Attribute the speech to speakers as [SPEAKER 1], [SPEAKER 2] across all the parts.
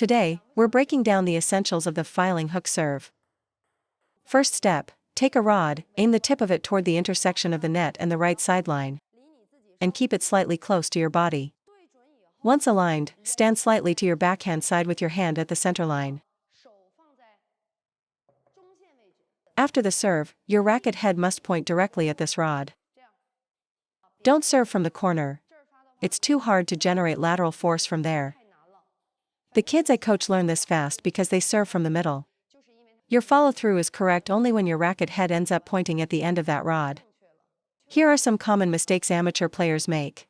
[SPEAKER 1] Today, we're breaking down the essentials of the filing hook serve. First step, take a rod, aim the tip of it toward the intersection of the net and the right sideline, and keep it slightly close to your body. Once aligned, stand slightly to your backhand side with your hand at the center line. After the serve, your racket head must point directly at this rod. Don't serve from the corner. It's too hard to generate lateral force from there. The kids I coach learn this fast because they serve from the middle. Your follow-through is correct only when your racket head ends up pointing at the end of that rod. Here are some common mistakes amateur players make.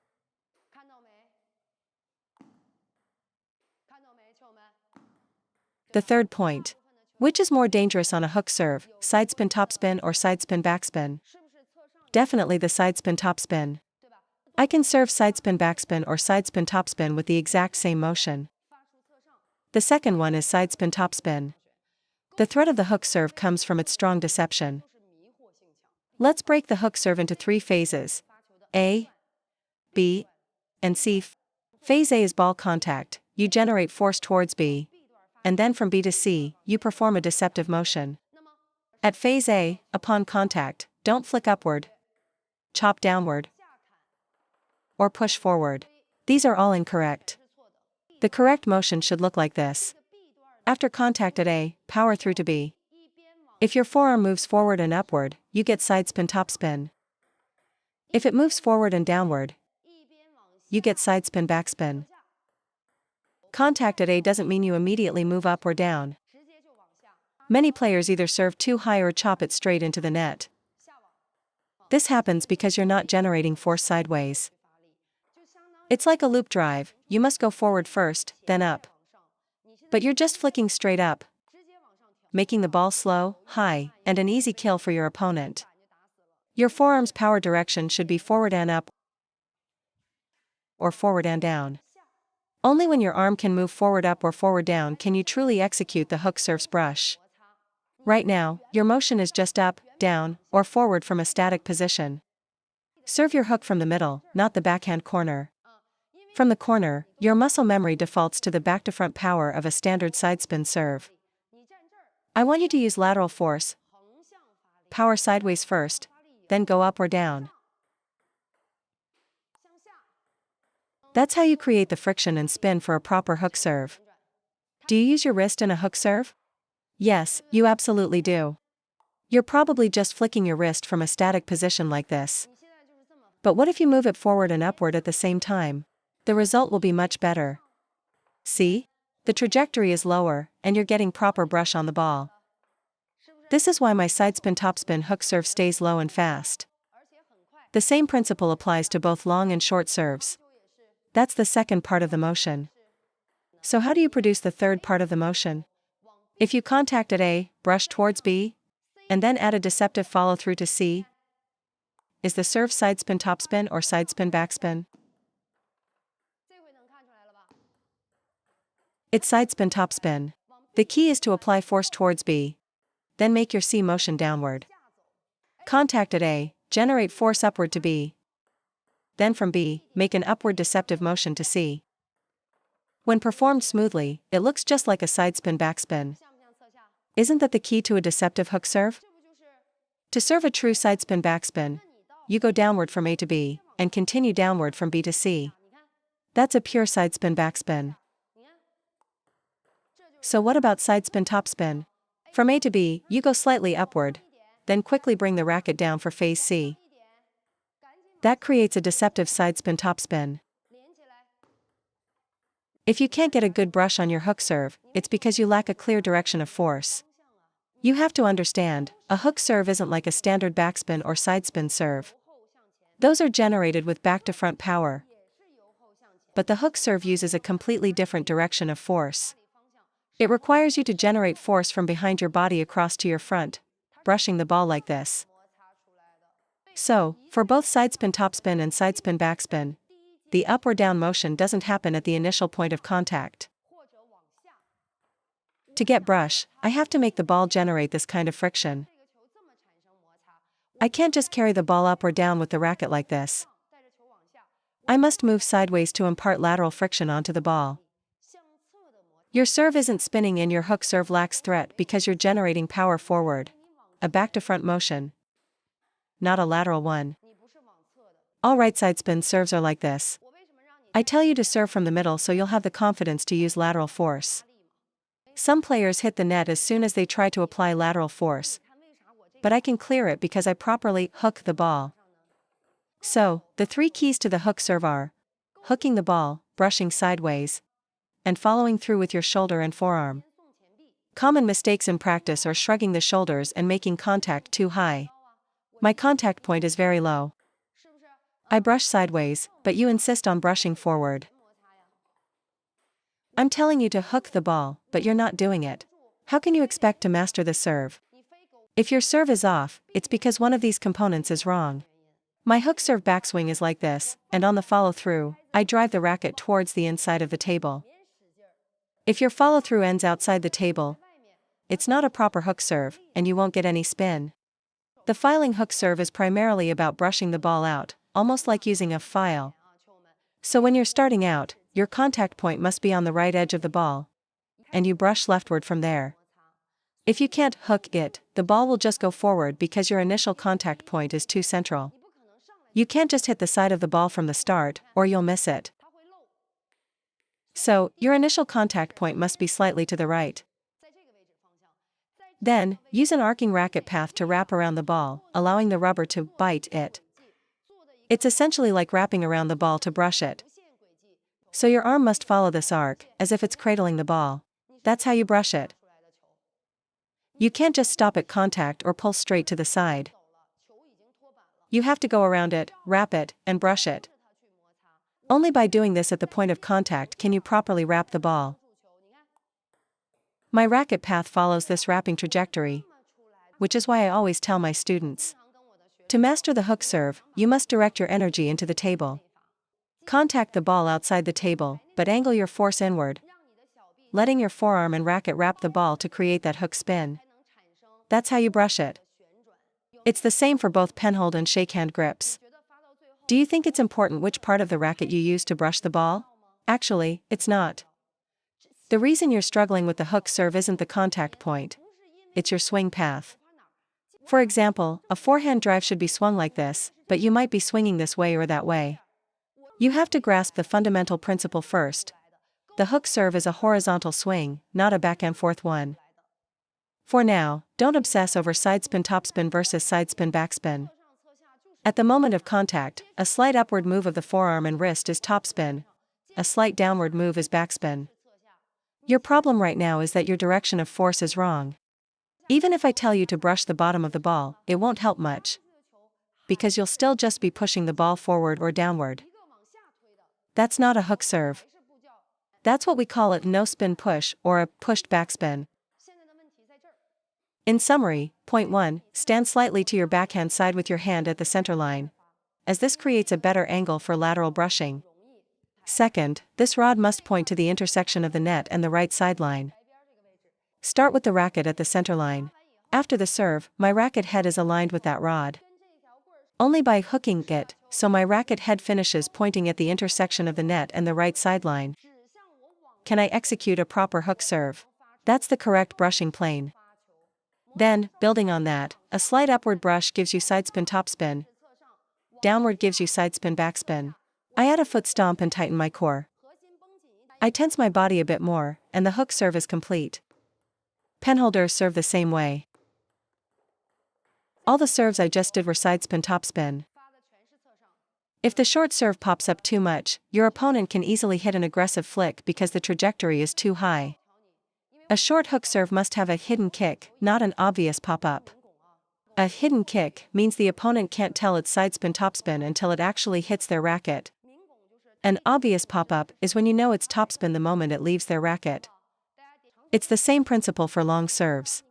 [SPEAKER 1] The third point. Which is more dangerous on a hook serve, sidespin-topspin or sidespin-backspin? Definitely the sidespin-topspin. I can serve sidespin-backspin or sidespin-topspin with the exact same motion. The second one is sidespin-topspin. The threat of the hook serve comes from its strong deception. Let's break the hook serve into 3 phases: A, B, and C. Phase A is ball contact. You generate force towards B, and then from B to C, you perform a deceptive motion. At phase A, upon contact, don't flick upward, chop downward, or push forward. These are all incorrect. The correct motion should look like this. After contact at A, power through to B. If your forearm moves forward and upward, you get sidespin-topspin. If it moves forward and downward, you get sidespin-backspin. Contact at A doesn't mean you immediately move up or down. Many players either serve too high or chop it straight into the net. This happens because you're not generating force sideways. It's like a loop drive, you must go forward first, then up. But you're just flicking straight up, making the ball slow, high, and an easy kill for your opponent. Your forearm's power direction should be forward and up, or forward and down. Only when your arm can move forward up or forward down can you truly execute the hook serve's brush. Right now, your motion is just up, down, or forward from a static position. Serve your hook from the middle, not the backhand corner. From the corner, your muscle memory defaults to the back-to-front power of a standard sidespin serve. I want you to use lateral force, power sideways first, then go up or down. That's how you create the friction and spin for a proper hook serve. Do you use your wrist in a hook serve? Yes, you absolutely do. You're probably just flicking your wrist from a static position like this. But what if you move it forward and upward at the same time? The result will be much better. See? The trajectory is lower, and you're getting proper brush on the ball. This is why my sidespin-topspin hook serve stays low and fast. The same principle applies to both long and short serves. That's the second part of the motion. So how do you produce the third part of the motion? If you contact at A, brush towards B, and then add a deceptive follow-through to C, is the serve sidespin-topspin or sidespin-backspin? It's sidespin-topspin. The key is to apply force towards B, then make your C motion downward. Contact at A, generate force upward to B. Then from B, make an upward deceptive motion to C. When performed smoothly, it looks just like a sidespin-backspin. Isn't that the key to a deceptive hook serve? To serve a true sidespin-backspin, you go downward from A to B, and continue downward from B to C. That's a pure sidespin-backspin. So what about sidespin-topspin? From A to B, you go slightly upward, then quickly bring the racket down for phase C. That creates a deceptive sidespin-topspin. If you can't get a good brush on your hook serve, it's because you lack a clear direction of force. You have to understand, a hook serve isn't like a standard backspin or sidespin serve. Those are generated with back-to-front power. But the hook serve uses a completely different direction of force. It requires you to generate force from behind your body across to your front, brushing the ball like this. So, for both sidespin-topspin and sidespin-backspin, the up or down motion doesn't happen at the initial point of contact. To get brush, I have to make the ball generate this kind of friction. I can't just carry the ball up or down with the racket like this. I must move sideways to impart lateral friction onto the ball. Your serve isn't spinning and your hook serve lacks threat because you're generating power forward. A back-to-front motion. Not a lateral one. All right sidespin serves are like this. I tell you to serve from the middle so you'll have the confidence to use lateral force. Some players hit the net as soon as they try to apply lateral force, but I can clear it because I properly hook the ball. So, the 3 keys to the hook serve are hooking the ball, brushing sideways, and following through with your shoulder and forearm. Common mistakes in practice are shrugging the shoulders and making contact too high. My contact point is very low. I brush sideways, but you insist on brushing forward. I'm telling you to hook the ball, but you're not doing it. How can you expect to master the serve? If your serve is off, it's because one of these components is wrong. My hook serve backswing is like this, and on the follow-through, I drive the racket towards the inside of the table. If your follow-through ends outside the table, it's not a proper hook serve, and you won't get any spin. The filing hook serve is primarily about brushing the ball out, almost like using a file. So when you're starting out, your contact point must be on the right edge of the ball, and you brush leftward from there. If you can't hook it, the ball will just go forward because your initial contact point is too central. You can't just hit the side of the ball from the start, or you'll miss it. So, your initial contact point must be slightly to the right. Then, use an arcing racket path to wrap around the ball, allowing the rubber to bite it. It's essentially like wrapping around the ball to brush it. So your arm must follow this arc, as if it's cradling the ball. That's how you brush it. You can't just stop at contact or pull straight to the side. You have to go around it, wrap it, and brush it. Only by doing this at the point of contact can you properly wrap the ball. My racket path follows this wrapping trajectory, which is why I always tell my students. To master the hook serve, you must direct your energy into the table. Contact the ball outside the table, but angle your force inward, letting your forearm and racket wrap the ball to create that hook spin. That's how you brush it. It's the same for both penhold and shakehand grips. Do you think it's important which part of the racket you use to brush the ball? Actually, it's not. The reason you're struggling with the hook serve isn't the contact point. It's your swing path. For example, a forehand drive should be swung like this, but you might be swinging this way or that way. You have to grasp the fundamental principle first. The hook serve is a horizontal swing, not a back-and-forth one. For now, don't obsess over sidespin-topspin versus sidespin-backspin. At the moment of contact, a slight upward move of the forearm and wrist is topspin. A slight downward move is backspin. Your problem right now is that your direction of force is wrong. Even if I tell you to brush the bottom of the ball, it won't help much, because you'll still just be pushing the ball forward or downward. That's not a hook serve. That's what we call a no-spin push or a pushed backspin. In summary, point 1, stand slightly to your backhand side with your hand at the center line, as this creates a better angle for lateral brushing. Second, this rod must point to the intersection of the net and the right sideline. Start with the racket at the center line. After the serve, my racket head is aligned with that rod. Only by hooking it, so my racket head finishes pointing at the intersection of the net and the right sideline, can I execute a proper hook serve. That's the correct brushing plane. Then, building on that, a slight upward brush gives you sidespin-topspin. Downward gives you sidespin-backspin. I add a foot stomp and tighten my core. I tense my body a bit more, and the hook serve is complete. Penholders serve the same way. All the serves I just did were sidespin-topspin. If the short serve pops up too much, your opponent can easily hit an aggressive flick because the trajectory is too high. A short hook serve must have a hidden kick, not an obvious pop-up. A hidden kick means the opponent can't tell it's sidespin-topspin until it actually hits their racket. An obvious pop-up is when you know it's topspin the moment it leaves their racket. It's the same principle for long serves.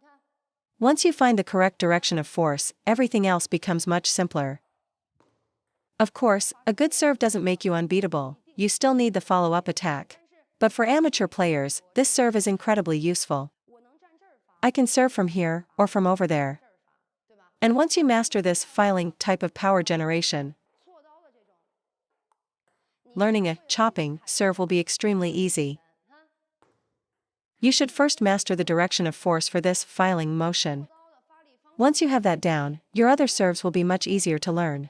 [SPEAKER 1] Once you find the correct direction of force, everything else becomes much simpler. Of course, a good serve doesn't make you unbeatable, you still need the follow-up attack. But for amateur players, this serve is incredibly useful. I can serve from here, or from over there. And once you master this filing type of power generation, learning a chopping serve will be extremely easy. You should first master the direction of force for this filing motion. Once you have that down, your other serves will be much easier to learn.